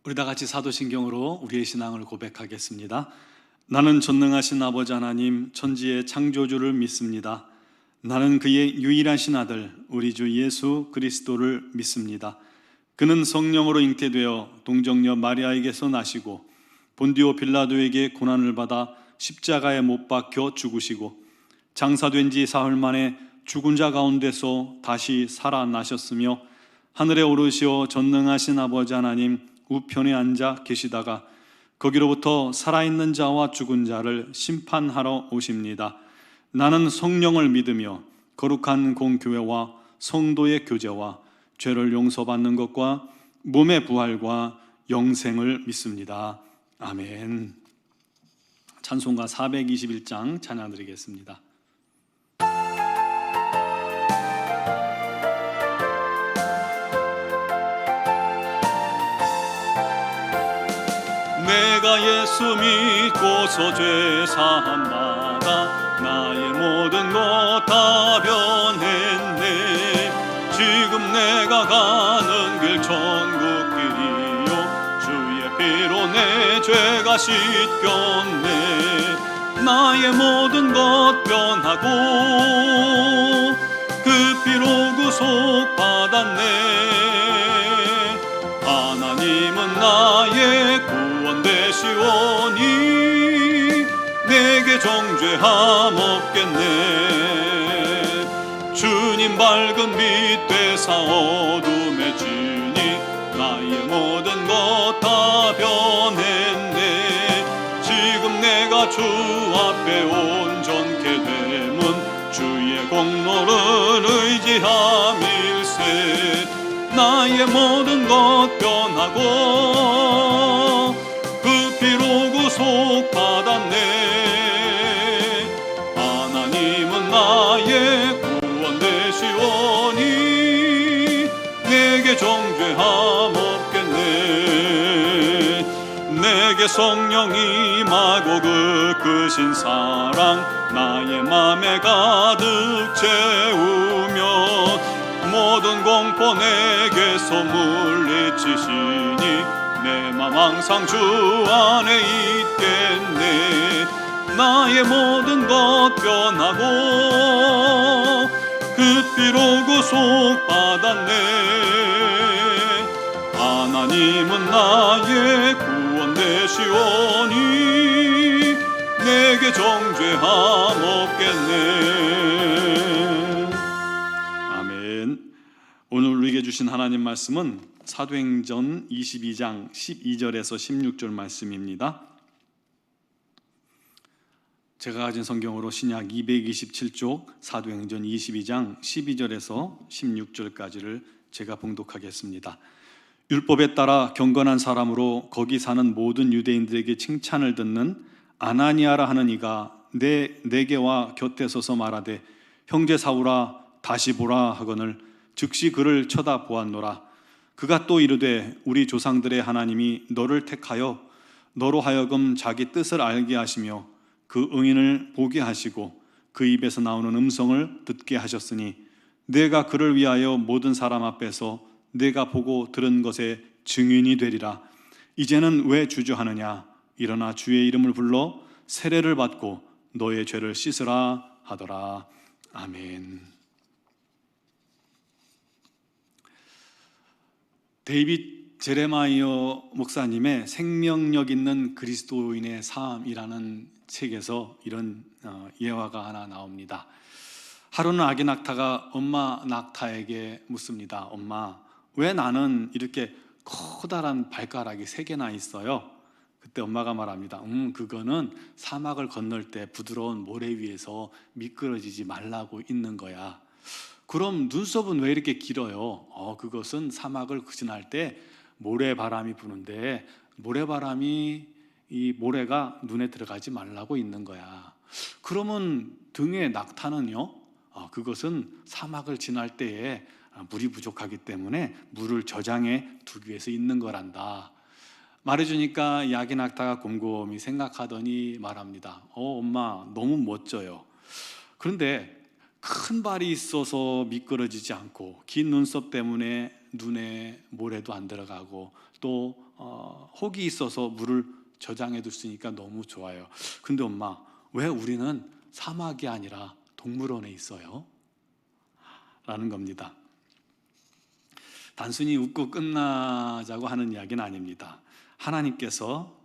우리 다 같이 사도신경으로 우리의 신앙을 고백하겠습니다. 나는 전능하신 아버지 하나님 천지의 창조주를 믿습니다. 나는 그의 유일하신 아들 우리 주 예수 그리스도를 믿습니다. 그는 성령으로 잉태되어 동정녀 마리아에게서 나시고 본디오 빌라도에게 고난을 받아 십자가에 못 박혀 죽으시고 장사된 지 사흘 만에 죽은 자 가운데서 다시 살아나셨으며 하늘에 오르시어 전능하신 아버지 하나님 우편에 앉아 계시다가 거기로부터 살아있는 자와 죽은 자를 심판하러 오십니다. 나는 성령을 믿으며 거룩한 공교회와 성도의 교제와 죄를 용서받는 것과 몸의 부활과 영생을 믿습니다. 아멘. 찬송가 421장 찬양 드리겠습니다. 내가 예수 믿고서 죄사함 받아 나의 모든 것 다 변했네. 지금 내가 가는 길 천국길이요 주의 피로 내 죄가 씻겼네. 나의 모든 것 변하고 그 피로 구속받았네. 하나님은 나의 구원 되시오니 내게 정죄함 없겠네. 주님 밝은 빛 되사 어둠에 지니 나의 모든 것 다 변했네. 지금 내가 주 앞에 온전케 되면 주의 공로를 의지함일세. 나의 모든 것 변하고 그 피로 구속받았네. 하나님은 나의 구원 되시오니 내게 정죄함 없겠네. 내게 성령이 임하고 그 크신 사랑 나의 맘에 가득 채우며 모든 공포 내게서 물리치시니 내 맘 항상 주 안에 있겠네. 나의 모든 것 변하고 그 피로 구속받았네. 하나님은 나의 구원 되시오니 내게 정죄함 없겠네. 오늘 우리에게 주신 하나님 말씀은 사도행전 22장 12절에서 16절 말씀입니다. 제가 가진 성경으로 신약 227쪽 사도행전 22장 12절에서 16절까지를 제가 봉독하겠습니다. 율법에 따라 경건한 사람으로 거기 사는 모든 유대인들에게 칭찬을 듣는 아나니아라 하는 이가 내게 와 곁에 서서 말하되 형제 사울아 다시 보라 하거늘 즉시 그를 쳐다보았노라. 그가 또 이르되 우리 조상들의 하나님이 너를 택하여 너로 하여금 자기 뜻을 알게 하시며 그 응인을 보게 하시고 그 입에서 나오는 음성을 듣게 하셨으니 내가 그를 위하여 모든 사람 앞에서 내가 보고 들은 것의 증인이 되리라. 이제는 왜 주저하느냐. 일어나 주의 이름을 불러 세례를 받고 너의 죄를 씻으라 하더라. 아멘. 데이빗 제레마이어 목사님의 생명력 있는 그리스도인의 삶이라는 책에서 이런 예화가 하나 나옵니다. 하루는 아기 낙타가 엄마 낙타에게 묻습니다. 엄마, 왜 나는 이렇게 커다란 발가락이 3개나 있어요? 그때 엄마가 말합니다. 그거는 사막을 건널 때 부드러운 모래 위에서 미끄러지지 말라고 있는 거야. 그럼 눈썹은 왜 이렇게 길어요? 그것은 사막을 지날 때 모래바람이 부는데 모래바람이 이 모래가 눈에 들어가지 말라고 있는 거야. 그러면 등의 낙타는요? 그것은 사막을 지날 때에 물이 부족하기 때문에 물을 저장해 두기 위해서 있는 거란다. 말해주니까 이 아기 낙타가 곰곰이 생각하더니 말합니다. 엄마 너무 멋져요. 그런데 큰 발이 있어서 미끄러지지 않고 긴 눈썹 때문에 눈에 모래도 안 들어가고 또 혹이 있어서 물을 저장해 둘 수 있으니까 너무 좋아요. 근데 엄마, 왜 우리는 사막이 아니라 동물원에 있어요? 라는 겁니다. 단순히 웃고 끝나자고 하는 이야기는 아닙니다. 하나님께서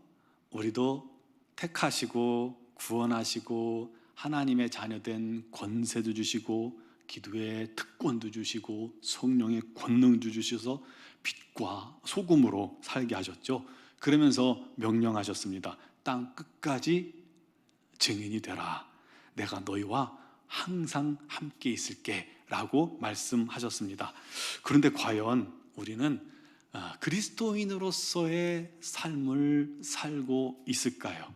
우리도 택하시고 구원하시고 하나님의 자녀된 권세도 주시고 기도의 특권도 주시고 성령의 권능도 주셔서 빛과 소금으로 살게 하셨죠. 그러면서 명령하셨습니다. 땅 끝까지 증인이 되라. 내가 너희와 항상 함께 있을게 라고 말씀하셨습니다. 그런데 과연 우리는 그리스도인으로서의 삶을 살고 있을까요?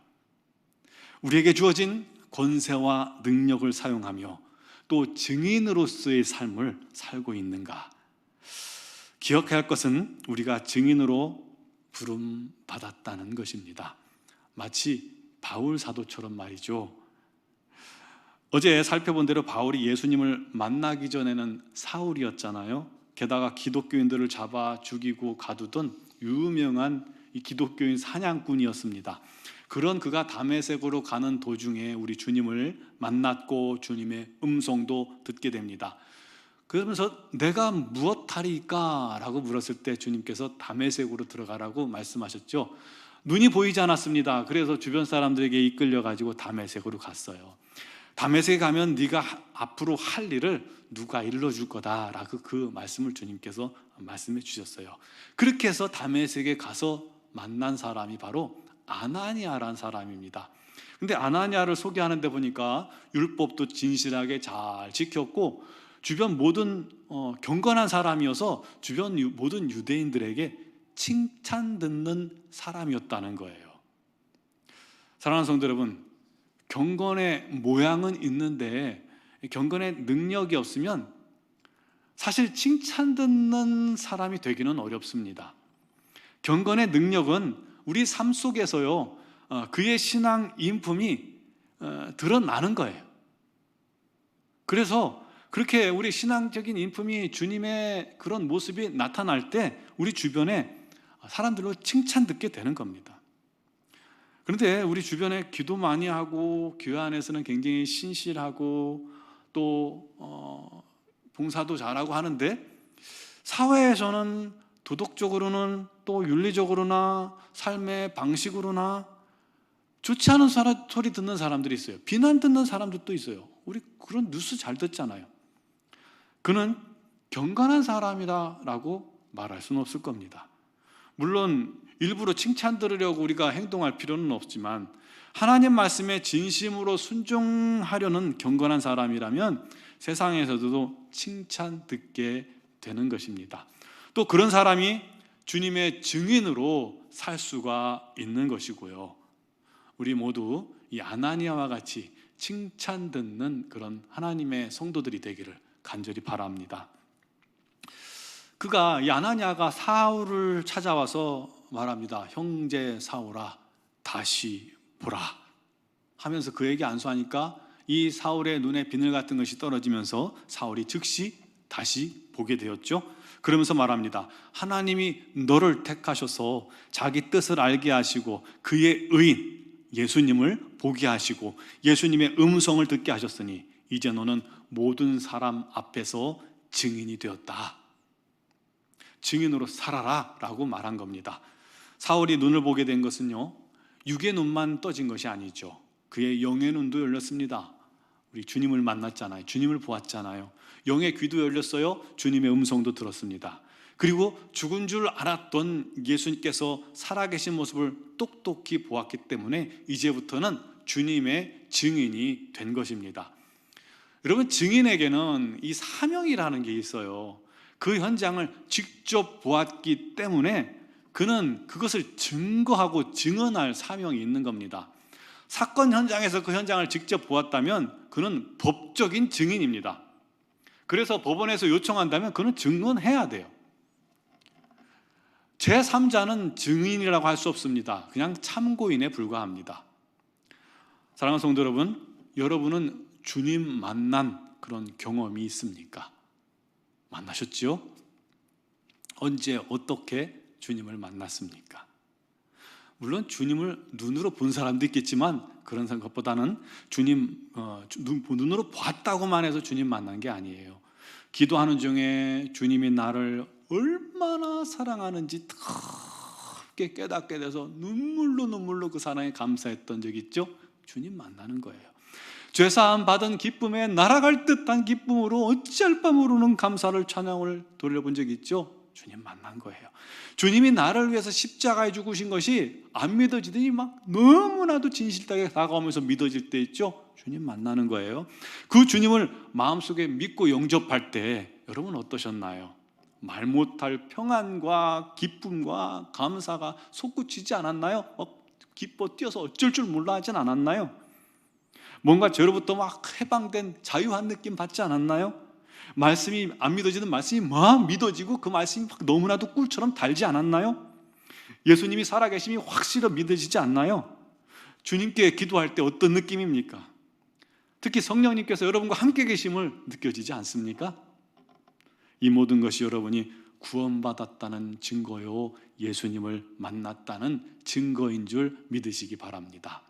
우리에게 주어진 권세와 능력을 사용하며 또 증인으로서의 삶을 살고 있는가? 기억해야 할 것은 우리가 증인으로 부름받았다는 것입니다. 마치 바울 사도처럼 말이죠. 어제 살펴본 대로 바울이 예수님을 만나기 전에는 사울이었잖아요. 게다가 기독교인들을 잡아 죽이고 가두던 유명한 이 기독교인 사냥꾼이었습니다. 그런 그가 다메섹으로 가는 도중에 우리 주님을 만났고 주님의 음성도 듣게 됩니다. 그러면서 내가 무엇하리까? 라고 물었을 때 주님께서 다메섹으로 들어가라고 말씀하셨죠. 눈이 보이지 않았습니다. 그래서 주변 사람들에게 이끌려가지고 다메섹으로 갔어요. 다메섹에 가면 네가 앞으로 할 일을 누가 일러줄 거다라고 그 말씀을 주님께서 말씀해 주셨어요. 그렇게 해서 다메섹에 가서 만난 사람이 바로 아나니아라는 사람입니다. 근데 아나니아를 소개하는데 보니까 율법도 진실하게 잘 지켰고 주변 모든 경건한 사람이어서 주변 모든 유대인들에게 칭찬 듣는 사람이었다는 거예요. 사랑하는 성도 여러분, 경건의 모양은 있는데 경건의 능력이 없으면 사실 칭찬 듣는 사람이 되기는 어렵습니다. 경건의 능력은 우리 삶 속에서요, 그의 신앙 인품이 드러나는 거예요. 그래서 그렇게 우리 신앙적인 인품이 주님의 그런 모습이 나타날 때 우리 주변에 사람들로 칭찬 듣게 되는 겁니다. 그런데 우리 주변에 기도 많이 하고 교회 안에서는 굉장히 신실하고 또 봉사도 잘하고 하는데 사회에서는 도덕적으로는 또 윤리적으로나 삶의 방식으로나 좋지 않은 소리 듣는 사람들이 있어요. 비난 듣는 사람들도 있어요. 우리 그런 뉴스 잘 듣잖아요. 그는 경건한 사람이다라고 말할 수는 없을 겁니다. 물론 일부러 칭찬 들으려고 우리가 행동할 필요는 없지만 하나님 말씀에 진심으로 순종하려는 경건한 사람이라면 세상에서도 칭찬 듣게 되는 것입니다. 또 그런 사람이 주님의 증인으로 살 수가 있는 것이고요. 우리 모두 이 아나니아와 같이 칭찬 듣는 그런 하나님의 성도들이 되기를 간절히 바랍니다. 이 아나니아가 사울을 찾아와서 말합니다. 형제 사울아, 다시 보라 하면서 그에게 안수하니까 이 사울의 눈에 비늘 같은 것이 떨어지면서 사울이 즉시 다시 보게 되었죠. 그러면서 말합니다. 하나님이 너를 택하셔서 자기 뜻을 알게 하시고 그의 의인 예수님을 보게 하시고 예수님의 음성을 듣게 하셨으니 이제 너는 모든 사람 앞에서 증인이 되었다. 증인으로 살아라 라고 말한 겁니다. 사울이 눈을 보게 된 것은요, 육의 눈만 떠진 것이 아니죠. 그의 영의 눈도 열렸습니다. 우리 주님을 만났잖아요. 주님을 보았잖아요. 영의 귀도 열렸어요. 주님의 음성도 들었습니다. 그리고 죽은 줄 알았던 예수님께서 살아계신 모습을 똑똑히 보았기 때문에 이제부터는 주님의 증인이 된 것입니다. 여러분, 증인에게는 이 사명이라는 게 있어요. 그 현장을 직접 보았기 때문에 그는 그것을 증거하고 증언할 사명이 있는 겁니다. 사건 현장에서 그 현장을 직접 보았다면 그는 법적인 증인입니다. 그래서 법원에서 요청한다면 그는 증언해야 돼요. 제3자는 증인이라고 할 수 없습니다. 그냥 참고인에 불과합니다. 사랑하는 성도 여러분, 여러분은 주님 만난 그런 경험이 있습니까? 만나셨죠? 언제 어떻게 주님을 만났습니까? 물론 주님을 눈으로 본 사람도 있겠지만 그런 것보다는 주님 눈으로 봤다고만 해서 주님 만난 게 아니에요. 기도하는 중에 주님이 나를 얼마나 사랑하는지 크게 깨닫게 돼서 눈물로 그 사랑에 감사했던 적이 있죠? 주님 만나는 거예요. 죄사함 받은 기쁨에 날아갈 듯한 기쁨으로 어찌할 바 모르는 감사를 찬양을 돌려본 적이 있죠? 주님 만난 거예요. 주님이 나를 위해서 십자가에 죽으신 것이 안 믿어지더니 막 너무나도 진실되게 다가오면서 믿어질 때 있죠? 주님 만나는 거예요. 그 주님을 마음속에 믿고 영접할 때 여러분 어떠셨나요? 말 못할 평안과 기쁨과 감사가 솟구치지 않았나요? 기뻐 뛰어서 어쩔 줄 몰라 하진 않았나요? 뭔가 저로부터 막 해방된 자유한 느낌 받지 않았나요? 말씀이 안 믿어지는 말씀이 막 믿어지고 그 말씀이 막 너무나도 꿀처럼 달지 않았나요? 예수님이 살아계심이 확실히 믿어지지 않나요? 주님께 기도할 때 어떤 느낌입니까? 특히 성령님께서 여러분과 함께 계심을 느껴지지 않습니까? 이 모든 것이 여러분이 구원받았다는 증거요, 예수님을 만났다는 증거인 줄 믿으시기 바랍니다.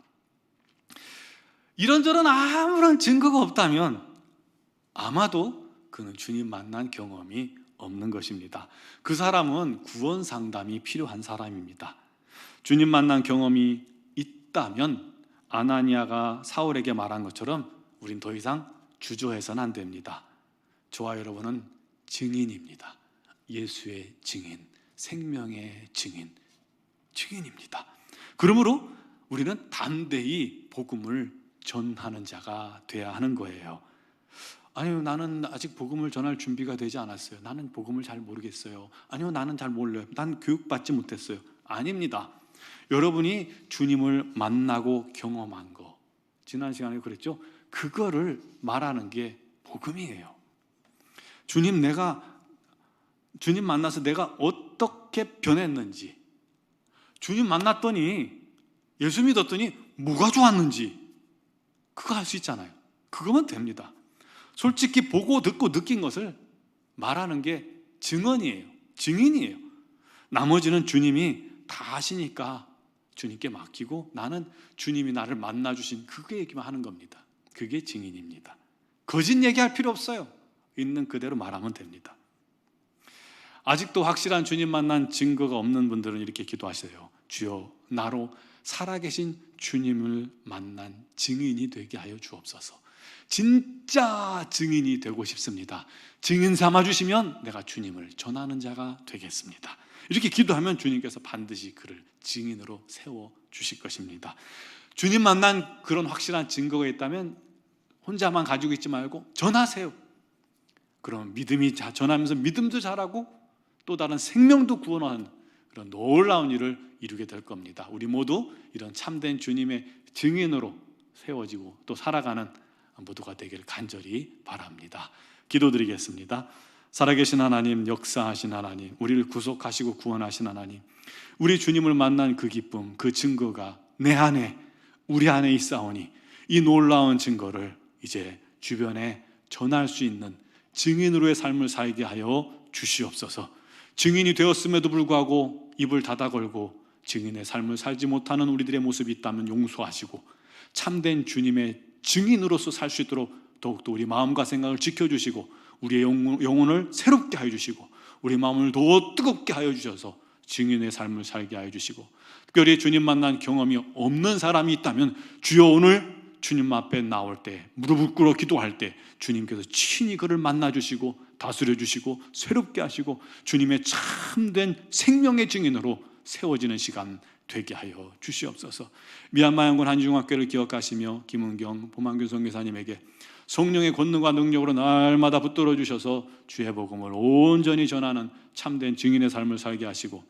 이런저런 아무런 증거가 없다면 아마도 그는 주님 만난 경험이 없는 것입니다. 그 사람은 구원 상담이 필요한 사람입니다. 주님 만난 경험이 있다면 아나니아가 사울에게 말한 것처럼 우린 더 이상 주저해서는 안 됩니다. 저와 여러분은 증인입니다. 예수의 증인, 생명의 증인입니다. 그러므로 우리는 담대히 복음을 전하는 자가 돼야 하는 거예요. 아니요, 나는 아직 복음을 전할 준비가 되지 않았어요. 나는 복음을 잘 모르겠어요. 아니요, 나는 잘 몰라요. 난 교육받지 못했어요. 아닙니다. 여러분이 주님을 만나고 경험한 거, 지난 시간에 그랬죠? 그거를 말하는 게 복음이에요. 주님 만나서 내가 어떻게 변했는지, 주님 만났더니, 예수 믿었더니 뭐가 좋았는지, 그거 할 수 있잖아요. 그거면 됩니다. 솔직히 보고 듣고 느낀 것을 말하는 게 증인이에요. 나머지는 주님이 다 아시니까 주님께 맡기고 나는 주님이 나를 만나주신 그 얘기만 하는 겁니다. 그게 증인입니다. 거짓 얘기할 필요 없어요. 있는 그대로 말하면 됩니다. 아직도 확실한 주님 만난 증거가 없는 분들은 이렇게 기도하세요. 주여, 나로 살아계신 주님을 만난 증인이 되게 하여 주옵소서. 진짜 증인이 되고 싶습니다. 증인 삼아주시면 내가 주님을 전하는 자가 되겠습니다. 이렇게 기도하면 주님께서 반드시 그를 증인으로 세워주실 것입니다. 주님 만난 그런 확실한 증거가 있다면 혼자만 가지고 있지 말고 전하세요. 그럼 믿음이 전하면서 믿음도 자라고 또 다른 생명도 구원하는 그런 놀라운 일을 이루게 될 겁니다. 우리 모두 이런 참된 주님의 증인으로 세워지고 또 살아가는 모두가 되길 간절히 바랍니다. 기도드리겠습니다. 살아계신 하나님, 역사하신 하나님, 우리를 구속하시고 구원하신 하나님, 우리 주님을 만난 그 기쁨, 그 증거가 내 안에, 우리 안에 있사오니 이 놀라운 증거를 이제 주변에 전할 수 있는 증인으로의 삶을 살게 하여 주시옵소서. 증인이 되었음에도 불구하고 입을 닫아 걸고 증인의 삶을 살지 못하는 우리들의 모습이 있다면 용서하시고 참된 주님의 증인으로서 살 수 있도록 더욱더 우리 마음과 생각을 지켜주시고 우리의 영혼을 새롭게 하여 주시고 우리 마음을 더 뜨겁게 하여 주셔서 증인의 삶을 살게 하여 주시고, 특별히 주님 만난 경험이 없는 사람이 있다면 주여, 오늘 주님 앞에 나올 때 무릎을 꿇어 기도할 때 주님께서 친히 그를 만나 주시고 다스려 주시고 새롭게 하시고 주님의 참된 생명의 증인으로 세워지는 시간 되게 하여 주시옵소서. 미얀마 연구원 한중학교를 기억하시며 김은경 보만균 선교사님에게 성령의 권능과 능력으로 날마다 붙들어 주셔서 주의 복음을 온전히 전하는 참된 증인의 삶을 살게 하시고,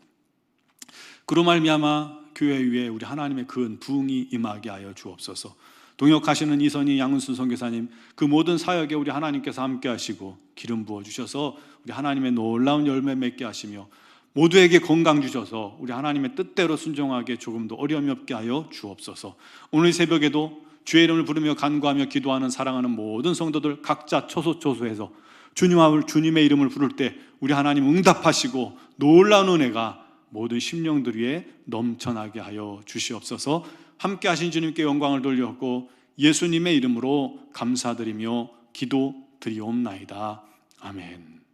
그로 말미암아 교회 위에 우리 하나님의 큰 부흥이 임하게 하여 주옵소서. 동역하시는 이선희 양은순 선교사님, 그 모든 사역에 우리 하나님께서 함께 하시고 기름 부어 주셔서 우리 하나님의 놀라운 열매 맺게 하시며 모두에게 건강 주셔서 우리 하나님의 뜻대로 순종하게 조금도 어려움이 없게 하여 주옵소서. 오늘 새벽에도 주의 이름을 부르며 간구하며 기도하는 사랑하는 모든 성도들 각자 초소초소해서 주님의 이름을 부를 때 우리 하나님 응답하시고 놀라운 은혜가 모든 심령들 위에 넘쳐나게 하여 주시옵소서. 함께 하신 주님께 영광을 돌렸고 예수님의 이름으로 감사드리며 기도드리옵나이다. 아멘.